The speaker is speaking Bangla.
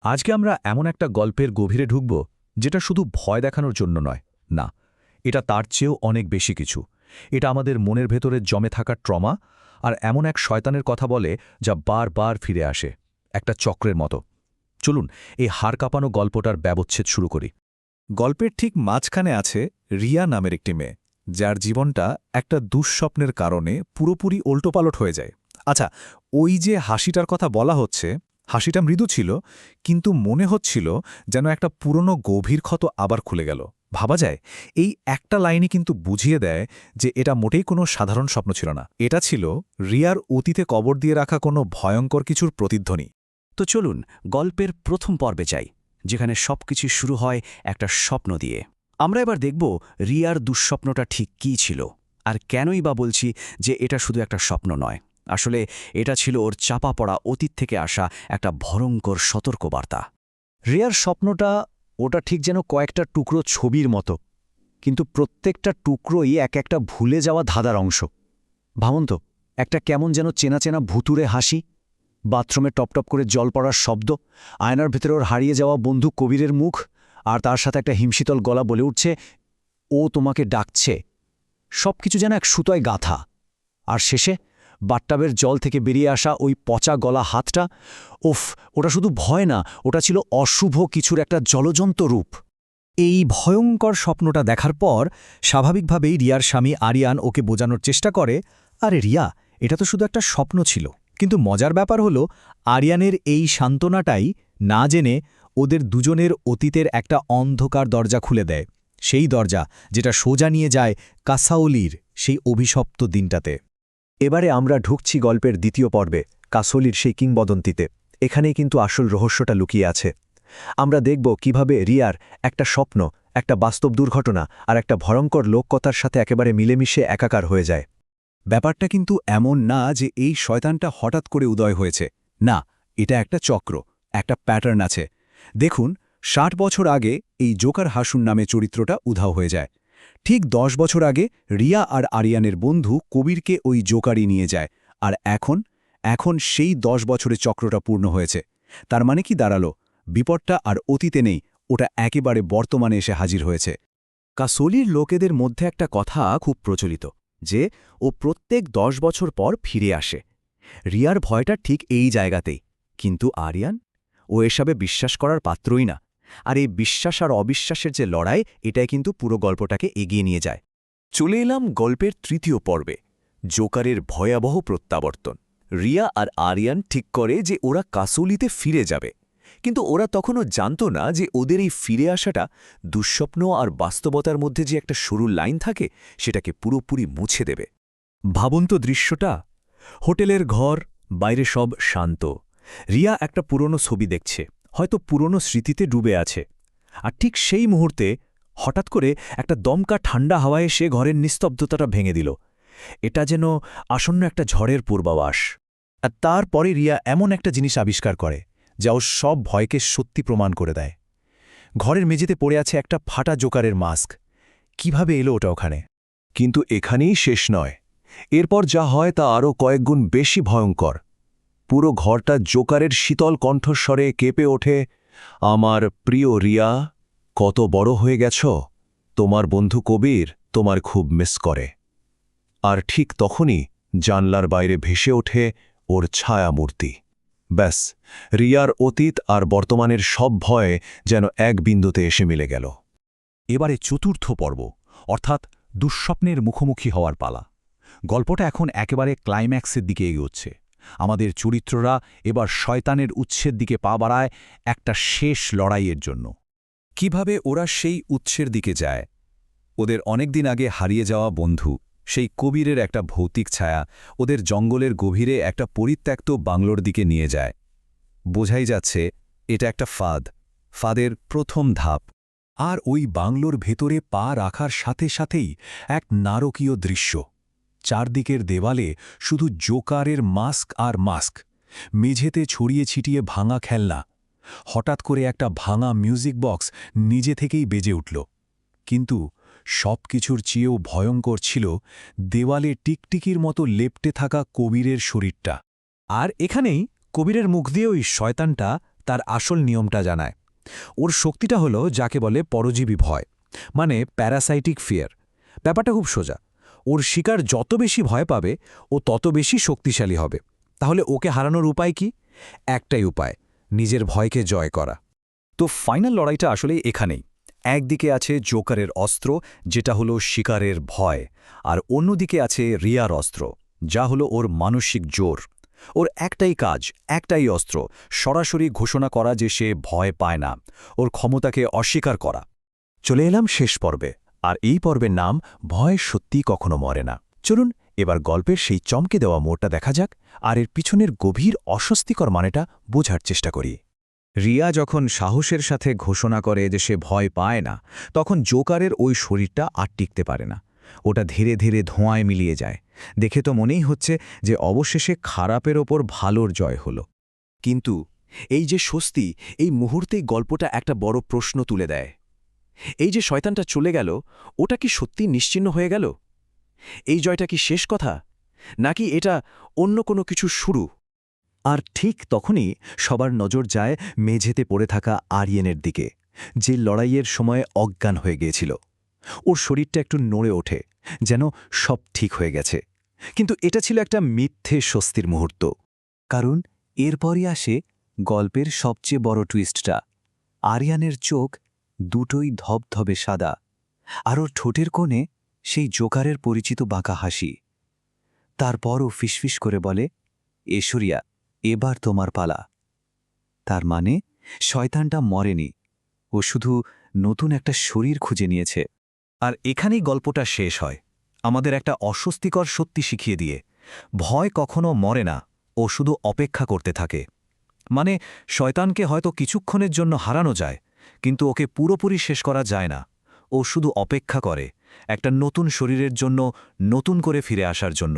আজকে আমরা এমন একটা গল্পের গভীরে ঢুকব যেটা শুধু ভয় দেখানোর জন্য নয়, না, এটা তার চেয়েও অনেক বেশি কিছু। এটা আমাদের মনের ভেতরে জমে থাকা ট্রমা আর এমন এক শয়তানের কথা বলে যা বারবার ফিরে আসে, একটা চক্রের মতো। চলুন এই হাড় কাঁপানো গল্পটার ব্যবচ্ছেদ শুরু করি। গল্পের ঠিক মাঝখানে আছে রিয়া নামের একটি মেয়ে, যার জীবনটা একটা দুঃস্বপ্নের কারণে পুরোপুরি উল্টোপালট হয়ে যায়। আচ্ছা, ওই যে হাসিটার কথা বলা হচ্ছে, হাসিটা মৃদু ছিল, কিন্তু মনে হচ্ছিল যেন একটা পুরনো গভীর ক্ষত আবার খুলে গেল। ভাবা যায়, এই একটা লাইনই কিন্তু বুঝিয়ে দেয় যে এটা মোটেই কোনো সাধারণ স্বপ্ন ছিল না, এটা ছিল রিয়ার অতীতে কবর দিয়ে রাখা কোনো ভয়ঙ্কর কিছুর প্রতিধ্বনি। তো চলুন গল্পের প্রথম পর্বে যাই, যেখানে সবকিছু শুরু হয় একটা স্বপ্ন দিয়ে। আমরা এবার দেখব রিয়ার দুঃস্বপ্নটা ঠিক কী ছিল, আর কেনই বা বলছি যে এটা শুধু একটা স্বপ্ন নয়। আসলে এটা ছিল ওর চাপা পড়া অতীত থেকে আসা একটা ভয়ঙ্কর সতর্কবার্তা। রিয়ার স্বপ্নটা ওটা ঠিক যেন কয়েকটা টুকরো ছবির মতো, কিন্তু প্রত্যেকটা টুকরোই এক একটা ভুলে যাওয়া ধাঁধার অংশ। ভাবুন তো, একটা কেমন যেন চেনা চেনা ভুতুরে হাসি, বাথরুমে টপটপ করে জল পড়ার শব্দ, আয়নার ভেতরে ওর হারিয়ে যাওয়া বন্ধু কবিরের মুখ, আর তার সাথে একটা হিমশীতল গলা বলে উঠছে, ও তোমাকে ডাকছে। সব কিছু যেন এক সুতোয় গাঁথা। আর শেষে বাথটাবের জল থেকে বেরিয়ে আসা ওই পচা গলা হাতটা, ওফ, ওটা শুধু ভয় না, ওটা ছিল অশুভ কিছুর একটা জলজন্ত রূপ। এই ভয়ঙ্কর স্বপ্নটা দেখার পর স্বাভাবিকভাবেই রিয়ার স্বামী আরিয়ান ওকে বোঝানোর চেষ্টা করে, আরে রিয়া, এটা তো শুধু একটা স্বপ্ন ছিল। কিন্তু মজার ব্যাপার হলো, আরিয়ানের এই সান্ত্বনাটাই না জেনে ওদের দুজনের অতীতের একটা অন্ধকার দরজা খুলে দেয়, সেই দরজা যেটা সোজা নিয়ে যায় কাসাউলির সেই অভিশপ্ত দিনটাতে। এবারে আমরা ঢুকছি গল্পের দ্বিতীয় পর্বে, কাসলির সেই কিংবদন্তিতে। এখানেই কিন্তু আসল রহস্যটা লুকিয়ে আছে। আমরা দেখব কিভাবে রিয়ার একটা স্বপ্ন, একটা বাস্তব দুর্ঘটনা আর একটা ভয়ঙ্কর লোককথার সাথে একেবারে মিলেমিশে একাকার হয়ে যায়। ব্যাপারটা কিন্তু এমন না যে এই শয়তানটা হঠাৎ করে উদয় হয়েছে, না, এটা একটা চক্র, একটা প্যাটার্ন আছে। দেখুন, ৬০ বছর আগে এই জোকার হাসুন নামে চরিত্রটা উধাও হয়ে যায়। ঠিক ১০ বছর আগে রিয়া আর আরিয়ানের বন্ধু কবিরকে ওই জোকারই নিয়ে যায়, আর এখন সেই ১০ বছরে চক্রটা পূর্ণ হয়েছে। তার মানে কি দাঁড়ালো? বিপদটা আর অতীতে নেই, ওটা একেবারে বর্তমানে এসে হাজির হয়েছে। কাসলির লোকেদের মধ্যে একটা কথা খুব প্রচলিত, যে ও প্রত্যেক ১০ বছর পর ফিরে আসে। রিয়ার ভয়টা ঠিক এই জায়গাতেই। কিন্তু আরিয়ান, ও এসবে বিশ্বাস করার পাত্রই না। আর এই বিশ্বাস আর অবিশ্বাসের যে লড়াই, এটাই কিন্তু পুরো গল্পটাকে এগিয়ে নিয়ে যায়। চলে এলাম গল্পের তৃতীয় পর্বে, জোকারের ভয়াবহ প্রত্যাবর্তন। রিয়া আর আরিয়ান ঠিক করে যে ওরা কাসলিতে ফিরে যাবে, কিন্তু ওরা তখনও জানত না যে ওদের এই ফিরে আসাটা দুঃস্বপ্ন আর বাস্তবতার মধ্যে যে একটা সরু লাইন থাকে, সেটাকে পুরোপুরি মুছে দেবে। ভাবুন তো দৃশ্যটা, হোটেলের ঘর, বাইরে সব শান্ত। রিয়া একটা পুরনো ছবি দেখছে, হয়তো পুরনো স্মৃতিতে ডুবে আছে। আর ঠিক সেই মুহূর্তে হঠাৎ করে একটা দমকা ঠান্ডা হাওয়া এসে ঘরের নিস্তব্ধতাটা ভেঙে দিল। এটা যেন আসন্ন একটা ঝড়ের পূর্বাভাস। আর তারপরে রিয়া এমন একটা জিনিস আবিষ্কার করে যা ও সব ভয়কে সত্যি প্রমাণ করে দেয়। ঘরের মেঝেতে পড়ে আছে একটা ফাটা জোকারের মাস্ক। কিভাবে এলো ওটা ওখানে? কিন্তু এখানেই শেষ নয়। এরপর যা হয় তা আরও কয়েকগুণ বেশি ভয়ঙ্কর। পুরো ঘরটা জোকারের শীতল কণ্ঠস্বরে কেঁপে ওঠে, আমার প্রিয় রিয়া, কত বড় হয়ে গেছ, তোমার বন্ধু কবির তোমার খুব মিস করে। আর ঠিক তখনই জানলার বাইরে ভেসে ওঠে ওর ছায়ামূর্তি। ব্যাস, রিয়ার অতীত আর বর্তমানের সব ভয় যেন এক বিন্দুতে এসে মিলে গেল। এবারে চতুর্থ পর্ব, অর্থাৎ দুঃস্বপ্নের মুখোমুখি হওয়ার পালা। গল্পটা এখন একেবারে ক্লাইম্যাক্সের দিকে এগোচ্ছে। আমাদের চরিত্ররা এবার শয়তানের উৎসের দিকে পা বাড়ায় একটা শেষ লড়াইয়ের জন্য। কিভাবে ওরা সেই উৎসের দিকে যায়? ওদের অনেকদিন আগে হারিয়ে যাওয়া বন্ধু, সেই কবিরের একটা ভৌতিক ছায়া ওদের জঙ্গলের গভীরে একটা পরিত্যক্ত বাংলোর দিকে নিয়ে যায়। বোঝাই যাচ্ছে এটা একটা ফাঁদের প্রথম ধাপ। আর ওই বাংলোর ভেতরে পা রাখার সাথে সাথেই এক নারকীয় দৃশ্য। চারদিকের দেওয়ালে শুধু জোকারের মাস্ক আর মাস্ক, মেঝেতে ছড়িয়ে ছিটিয়ে ভাঙা খেলনা। হঠাৎ করে একটা ভাঙা মিউজিক বক্স নিজে থেকেই বেজে উঠল। কিন্তু সব কিছুর চেয়েও ভয়ঙ্কর ছিল দেওয়ালে টিকটিকির মতো লেপ্টে থাকা কবিরের শরীরটা। আর এখানেই কবিরের মুখ দিয়ে ওই শয়তানটা তার আসল নিয়মটা জানায়। ওর শক্তিটা হলো যাকে বলে পরজীবী ভয়, মানে প্যারাসাইটিক ফিয়ার। ব্যাপারটা খুব সোজা। ওর শিকার যত বেশি ভয় পাবে ও তত বেশি শক্তিশালী হবে। তাহলে ওকে হারানোর উপায় কি? একটাই উপায়, নিজের ভয়কে জয় করা। তো ফাইনাল লড়াইটা আসলে এখানেই। একদিকে আছে জোকারের অস্ত্র, যেটা হলো শিকারের ভয়, আর অন্যদিকে আছে রিয়ার অস্ত্র, যা হলো ওর মানসিক জোর। ওর একটাই কাজ, একটাই অস্ত্র, সরাসরি ঘোষণা করা যে সে ভয় পায় না, ওর ক্ষমতাকে অস্বীকার করা। চলে এলাম শেষ পর্বে, আর এই পর্বের নাম ভয় সত্যি কখনো মরে না। চলুন এবার গল্পের সেই চমকে দেওয়া মোড়টা দেখা যাক, আর এর পিছনের গভীর অস্বস্তিকর মানেটা বোঝার চেষ্টা করি। রিয়া যখন সাহসের সাথে ঘোষণা করে যে সে ভয় পায় না, তখন জোকারের ওই শরীরটা আর টিকতে পারে না। ওটা ধীরে ধীরে ধোঁয়ায় মিলিয়ে যায়। দেখে তো মনেই হচ্ছে যে অবশেষে খারাপের ওপর ভালোর জয় হলো। কিন্তু এই যে স্বস্তি, এই মুহূর্তেই গল্পটা একটা বড় প্রশ্ন তুলে দেয়। এই যে শয়তানটা চলে গেল, ওটা কি সত্যি নিশ্চিহ্ন হয়ে গেল? এই জয়টা কি শেষ কথা, নাকি এটা অন্য কোনো কিছু শুরু? আর ঠিক তখনই সবার নজর যায় মেঝেতে পড়ে থাকা আরিয়ানের দিকে, যে লড়াইয়ের সময় অজ্ঞান হয়ে গিয়েছিল। ওর শরীরটা একটু নড়ে ওঠে, যেন সব ঠিক হয়ে গেছে। কিন্তু এটা ছিল একটা মিথ্যে স্বস্তির মুহূর্ত। কারণ এরপরই আসে গল্পের সবচেয়ে বড় টুইস্টটা। আরিয়ানের চোখ দুটোই ধবধবে সাদা, আর ওর ঠোঁটের কোণে সেই জোকারের পরিচিত বাঁকা হাসি। তারপরও ফিসফিস করে বলে, এশরিয়া, এবার তোমার পালা। তার মানে শয়তানটা মরেনি, ও শুধু নতুন একটা শরীর খুঁজে নিয়েছে। আর এখানেই গল্পটা শেষ হয়, আমাদের একটা অস্বস্তিকর সত্যি শিখিয়ে দিয়ে। ভয় কখনো মরে না, ও শুধু অপেক্ষা করতে থাকে। মানে শয়তানকে হয়তো কিছুক্ষণের জন্য হারানো যায়, কিন্তু ওকে পুরোপুরি শেষ করা যায় না। ও শুধু অপেক্ষা করে একটা নতুন শরীরের জন্য, নতুন করে ফিরে আসার জন্য।